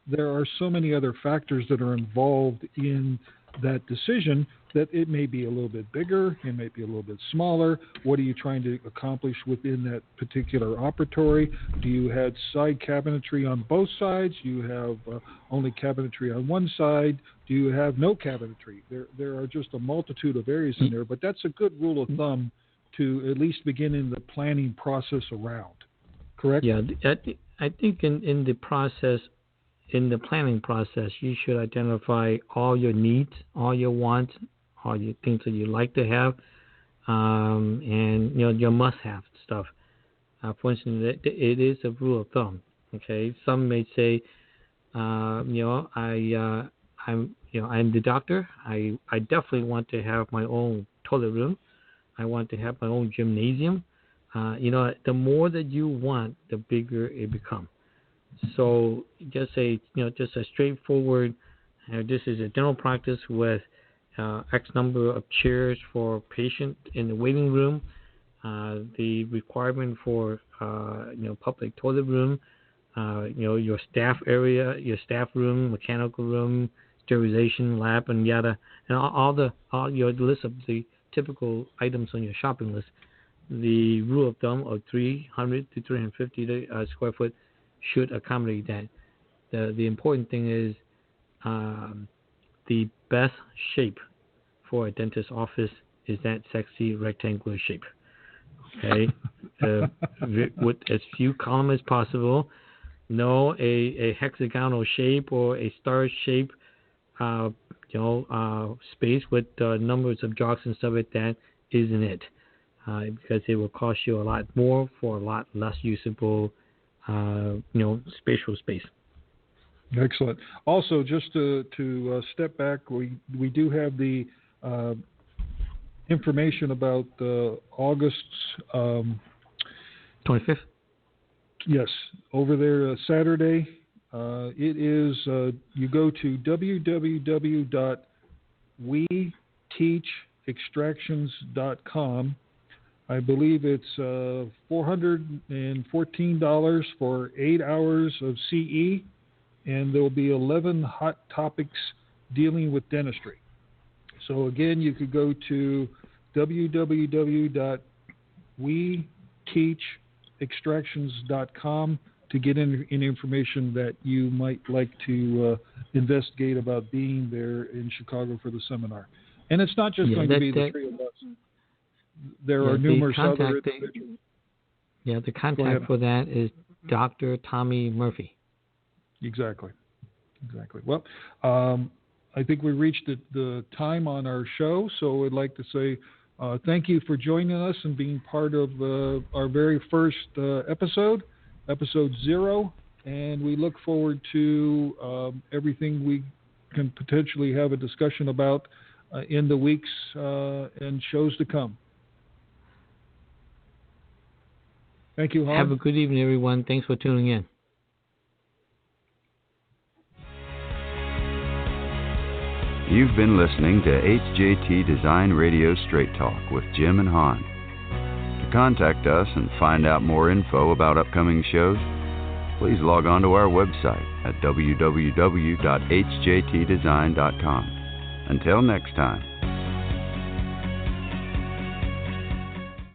There are so many other factors that are involved in that decision that it may be a little bit bigger, it may be a little bit smaller. What are you trying to accomplish within that particular operatory? Do you have side cabinetry on both sides? Do you have only cabinetry on one side? Do you have no cabinetry? There are just a multitude of areas in there, but that's a good rule of thumb to at least begin in the planning process around. Correct? Yeah, I think in the process, in the planning process, you should identify all your needs, all your wants, all your things that you like to have, and your must-have stuff. For instance, it is a rule of thumb. Okay, some may say, I'm the doctor. I definitely want to have my own toilet room. I want to have my own gymnasium. The more that you want, the bigger it becomes. So just a straightforward, this is a dental practice with X number of chairs for patient in the waiting room, the requirement for, public toilet room, your staff area, your staff room, mechanical room, sterilization, lab, and yada, and all your list of the typical items on your shopping list. The rule of thumb of 300 to 350 square foot should accommodate that. The important thing is the best shape for a dentist office is that sexy rectangular shape. Okay, with as few columns as possible. No, a hexagonal shape or a star shape, space with numbers of jocks and stuff like that isn't it, because it will cost you a lot more for a lot less usable, spatial space. Excellent. Also, just to step back, we do have the information about August's 25th. Yes, over there Saturday. It is you go to www.weteachextractions.com. I believe it's $414 for 8 hours of CE, and there will be 11 hot topics dealing with dentistry. So again, you could go to www.weteachextractions.com to get in information that you might like to investigate about being there in Chicago for the seminar. And it's not just going to be the three of us. There are numerous other individuals. The contact for that is Dr. Tommy Murphy. Exactly. Well, I think we reached the time on our show, so I'd like to say Thank you for joining us and being part of our very first episode 0. And we look forward to everything we can potentially have a discussion about in the weeks and shows to come. Thank you, Han. Have a good evening, everyone. Thanks for tuning in. You've been listening to HJT Design Radio Straight Talk with Jim and Han. To contact us and find out more info about upcoming shows, please log on to our website at www.hjtdesign.com. Until next time.